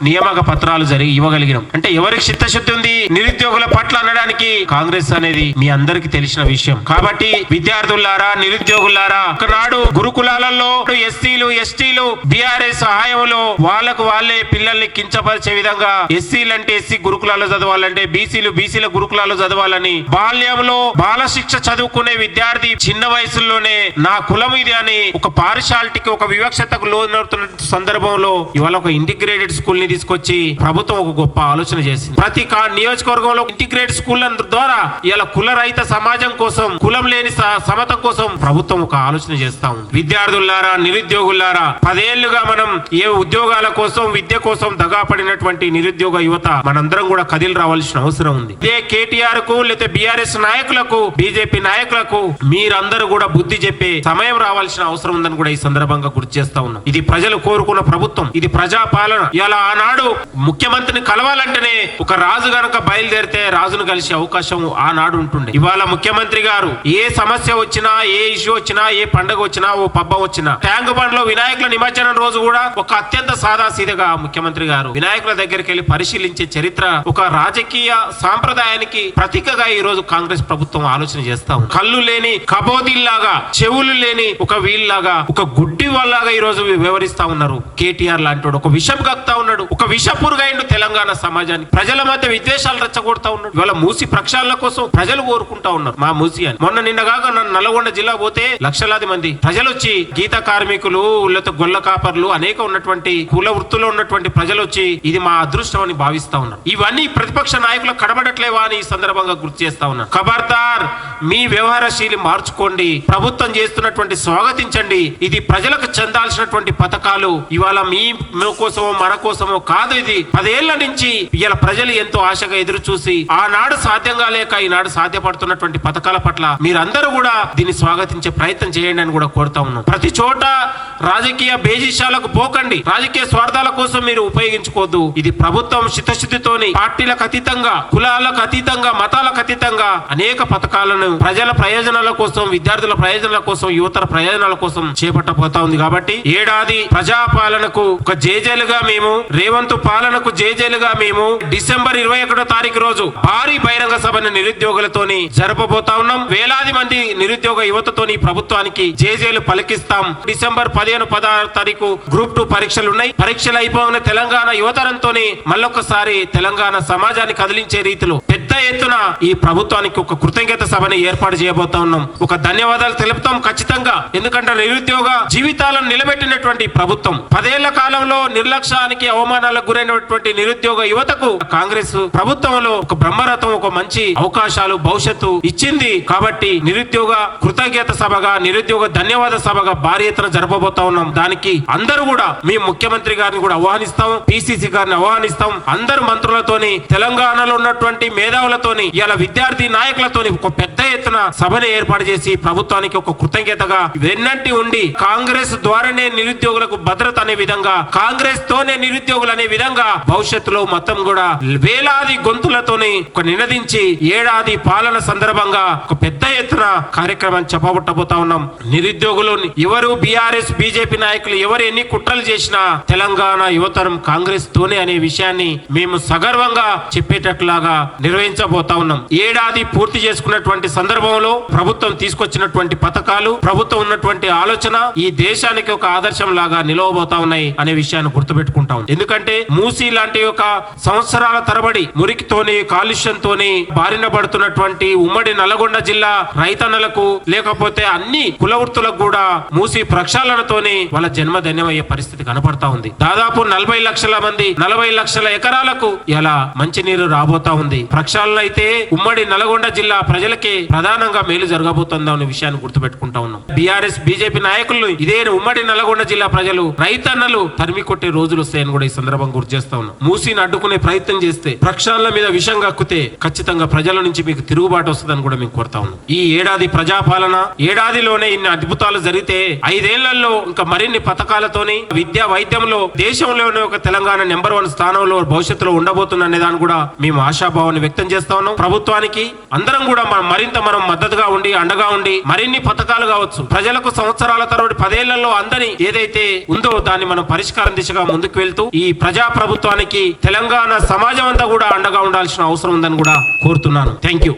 నియామక పత్రాలు ఇవ్వగలిగినాం. అంటే ఎవరికి చిత్తశుద్ధి ఉంది నిరుద్యోగుల పట్ల అనడానికి కాంగ్రెస్ అనేది మీ అందరికి తెలిసిన విషయం. కాబట్టి విద్యార్థులారా, నిరుద్యోగులారా, ఒకనాడు గురుకులాలలో ఎస్సీలు ఎస్టీలు బీఆర్ఎస్ సహాయంలో వాళ్ళకు వాళ్ళే పిల్లల్ని కించపరిచే విధంగా ఎస్సీలు అంటే ఎస్సీ గురుకులాల్లో చదవాలంటే బీసీల గురుకులాల్లో చదవాలని బాల్యంలో బాల శిక్ష చదువుకునే విద్యార్థి చిన్న వయసులోనే నా కులం ఇది అని ఒక పారిషాలిటీకి ఒక వివక్షతకు లోనవుతున్న సందర్భంలో ఇవాళ ఒక ఇంటిగ్రేటెడ్ స్కూల్ ని తీసుకొచ్చి ప్రభుత్వం ఒక గొప్ప ఆలోచన చేసింది. ప్రతి నియోజకవర్గంలో ఇంటిగ్రేటెడ్ స్కూల్ ద్వారా ఇలా కుల రహిత సమాజం కోసం, కులం లేని సమతం కోసం ప్రభుత్వం ఒక ఆలోచన చేస్తా ఉంది. విద్యార్థులారా, నిరుద్యోగులారా, 10 ఏళ్లుగా మనం ఏ ఉద్యోగాల కోసం, విద్య కోసం దగా పడినటువంటి నిరుద్యోగ యువత మనందరం కూడా కదిలి రావాల్సిన అవసరం ఉంది. ఇదే కేటీఆర్ కు లేదా బీఆర్ఎస్ నాయకులకు, బీజేపీ నాయకులకు మీరందరూ కూడా బుద్ధి చెప్పే సమయం రావాల్సిన అవసరం ఉందని కూడా ఈ సందర్భంగా గుర్తు చేస్తా ఉన్నాం. ఇది ప్రజలు కోరుకున్న ప్రభుత్వం, ఇది ప్రజా పాలన. ఇలా ఆనాడు ముఖ్యమంత్రిని కలవాలంటేనే ఒక రాజు గనక బయలుదేరితే రాజును కలిసే అవకాశం ఆనాడు ఉంటుండే. ఇవాళ ముఖ్యమంత్రి గారు ఏ సమస్య వచ్చినా, ఏ ఇష్యూ వచ్చినా, ఏ పండుగ వచ్చినా, ఓ పబ్బం వచ్చినా, ట్యాంక్ బండ్ లో వినాయకుల నిమజ్జనం రోజు కూడా ఒక అత్యంత సాదాసీదగా ముఖ్యమంత్రి గారు వినాయకుల దగ్గరికి వెళ్లి పరిశీలించే చరిత్ర ఒక రాజకీయ సాంప్రదాయానికి ప్రతీకగా ఈ రోజు కాంగ్రెస్ ప్రభుత్వం ఆలోచన చేస్తా ఉంది. కళ్ళు లేని కబోదిల్లాగా, చెవులు లేని ఒక వీళ్ళలాగా, ఒక గుడ్డి వాళ్ళలాగా ఈ రోజు వ్యవహరిస్తా ఉన్నారు. కేటీఆర్ లాంటి ఒక విషం కక్తా ఉన్నాడు, ఒక విషపురుగైండు తెలంగాణ సమాజానికి. ప్రజల మధ్య విద్వేషాలు రెచ్చగొడతా ఉన్నాడు. ఇవాళ మూసి ప్రక్షాళన కోసం ప్రజలు కోరుకుంటా ఉన్నారు మా మూసి అని. మొన్న నిన్నగాక నల్గొండ జిల్లా పోతే లక్షలాది మంది ప్రజలు వచ్చి, గీత కార్మికులు, గొల్ల కాపర్లు, అనేక ఉన్నటువంటి కుల వృత్తుల్లో ఉన్నటువంటి ప్రజలు వచ్చి ఇది మా అదృష్టం అని భావిస్తా ఉన్నారు. ఇవన్నీ ప్రతిపక్ష నాయకులకు కనబడట్లేవా అని ఈ సందర్భంగా గుర్తు చేస్తా ఉన్నారు. ఖబర్దార్, మీ వ్యవహార శైలి మార్చుకోండి. ప్రభుత్వం చేస్తున్నటువంటి స్వాగతించండి. ఇది ప్రజలకు చెందాల్సినటువంటి పథకాలు. ఇవాళ మీ కోసమో మన కోసమో కాదు. ఇది 10 ఏళ్ల నుంచి ఇవాళ ప్రజలు ఎంతో ఆశగా ఎదురు చూసి ఆనాడు సాధ్యంగా లేక ఈనాడు సాధ్యపడుతున్నటువంటి పథకాల పట్ల మీరందరూ కూడా దీన్ని స్వాగతించే ప్రయత్నం చేయండి అని కూడా కోరుతా ఉన్నాం. ప్రతి చోట రాజకీయ బేజిషాలకు పోకండి. రాజకీయ స్వార్థాల కోసం మీరు ఉపయోగించుకోవద్దు. ఇది ప్రభుత్వం చిత్తశుద్ధితోని పార్టీలకు అతీతంగా, కులాలకు అతీతంగా, మతాలకు అతీతంగా అనేక పథకాలను ప్రజల ప్రయోజనాల కోసం, విద్యార్థుల ప్రయోజనాల కోసం, యువతర ప్రయోజనాల కోసం చేపట్టబోతా ఉంది. కాబట్టి ఏడాది ప్రజాపాలనకు ఒక జేజేలుగా మేము, రేవంత్ పాలనకు జేజేలుగా మేము డిసెంబర్ 21వ తారీఖు రోజు భారీ బహిరంగ సభను నిరుద్యోగులతోని జరపబోతా ఉన్నాం. వేలాది మంది నిరుద్యోగ యువతతోని ప్రభుత్వానికి జేజేలు పలికిస్తాం. డిసెంబర్ 15, 16 తారీఖు గ్రూప్ 2 పరీక్షలు ఉన్నాయి. పరీక్షలు అయిపోగానే తెలంగాణ యువతరంతోని మళ్ళొకసారి తెలంగాణ సమాజాన్ని కదిలించే రీతిలో పెద్ద ఎత్తున ఈ ప్రభుత్వానికి ఒక కృతజ్ఞత సభని ఏర్పాటు చేయబోతా ఉన్నాం. ఒక ధన్యవాదాలు తెలుపుతాం ఖచ్చితంగా. ఎందుకంటే నిరుద్యోగ జీవితాలను నిలబెట్టినటువంటి ప్రభుత్వం, 10 ఏళ్ల కాలంలో నిర్లక్ష్యానికి, అవమానాలకు గురైనటువంటి నిరుద్యోగ యువతకు కాంగ్రెస్ ప్రభుత్వంలో ఒక బ్రహ్మరథం, ఒక మంచి అవకాశాలు, భవిష్యత్తు ఇచ్చింది. కాబట్టి నిరుద్యోగ కృతజ్ఞత సభగా, నిరుద్యోగ ధన్యవాద సభగా భారీ ఎత్తున జరపబోతా ఉన్నాం. దానికి అందరూ కూడా, మీ ముఖ్యమంత్రి గారిని కూడా ఆహ్వానిస్తాం, పిసిసి గారిని ఆహ్వానిస్తాం. అందరు మంత్రులతోని, తెలంగాణలో ఉన్నటువంటి మేధావులతోని, ఇలా విద్యార్థి నాయకులతోని ఒక పెద్ద ఎత్తున సభని ఏర్పాటు చేసి ప్రభుత్వానికి ఒక కృతజ్ఞతగా వెన్నంటి ఉండి, కాంగ్రెస్ ద్వారానే నిరుద్యోగులకు భద్రత అనే విధంగా, కాంగ్రెస్ తోనే నిరుద్యోగులు అనే విధంగా భవిష్యత్తులో మొత్తం కూడా వేలాది గొంతులతోని ఒక నినదించి ఏడాది పాలన సందర్భంగా ఒక పెద్ద ఎత్తున కార్యక్రమాన్ని చెప్పబట్టబోతా ఉన్నాం. నిరుద్యోగులు ఎవరు, బీఆర్ఎస్ బీజేపీ నాయకులు ఎవరు ఎన్ని కుట్రలు చేసినా తెలంగాణ యువతరం కాంగ్రెస్ తోనే అనే విషయాన్ని మేము సగర్వంగా చెప్పేటట్లాగా నిర్వహించబోతా ఉన్నాం. ఏడాది పూర్తి చేసుకున్నటువంటి సందర్భంలో ప్రభుత్వం తీసుకొచ్చినటువంటి పథకాలు, ప్రభుత్వం ఉన్నటువంటి ఆలోచన ఈ దేశానికి ఒక ఆదర్శం లాగా నిలవబోతా ఉన్నాయి అనే విషయాన్ని గుర్తుపెట్టుకుంటాం. ఎందుకంటే మూసీ లాంటి ఒక సంవత్సరాల తరబడి మురికితోని, కాలుష్యంతోని బారిన పడుతున్నటువంటి ఉమ్మడి నల్గొండ జిల్లా రైతన్నలకు, లేకపోతే అన్ని కులవృత్తులకు కూడా మూసీ ప్రక్షాళనతోని వాళ్ళ జన్మధన్యమయ్యే పరిస్థితి కనపడతా ఉంది. దాదాపు 40 లక్షల మంది, 40 లక్షల ఎకరాలకు ఇలా మంచినీరు రాబోతా ఉంది. ప్రక్షాళన అయితే ఉమ్మడి నల్గొండ జిల్లా ప్రజలకి ప్రధానంగా మేలు జరగబోతుందా అనే విషయాన్ని గుర్తుపెట్టుకుంటా ఉన్నాం. బీఆర్ఎస్ బీజేపీ నాయకులు ఇదే ఉమ్మడి నల్గొండ జిల్లా ప్రజలు, రైతన్నలు తరిమి కొట్టే రోజులు వస్తాయని కూడా ఈ సందర్భంగా గుర్తు చేస్తా ఉన్నాం. మూసీని అడ్డుకునే ప్రయత్నం చేస్తే, ప్రక్షాళన మీద విషం కక్కితే ఖచ్చితంగా ప్రజల నుంచి మీకు తిరుగుబాటు వస్తుందని కూడా మేము కోరుతా ఉన్నాం. ఈ ఏడాది ప్రజాపాలన, ఏడాదిలోనే ఇన్ని అద్భుతాలు జరిగితే 5 ఏళ్లలో ఇంకా మరిన్ని పథకాలతోని విద్యా, వైద్యంలో దేశంలోనే ఒక తెలంగాణ నెంబర్ 1 స్థానంలో భవిష్యత్తులో ఉండబోతున్న దాన్ని కూడా మేము ఆశాభావాన్ని వ్యక్తం చేస్తా ఉన్నాం. ప్రభుత్వానికి అందరం కూడా మరింత మనం మద్దతుగా ఉండి అండగా ఉండి మరిన్ని పథకాలు కావచ్చు, ప్రజలకు సంవత్సరాల తరబడి 10 ఏళ్లలో అందని ఏదైతే ఉందో దాన్ని మనం పరిష్కారం దిశగా ముందుకు వెళ్తూ ఈ ప్రజా ప్రభుత్వానికి తెలంగాణ సమాజం అంతా కూడా అండగా ఉండాల్సిన అవసరం ఉందని కూడా కోరుతున్నాను. Thank you.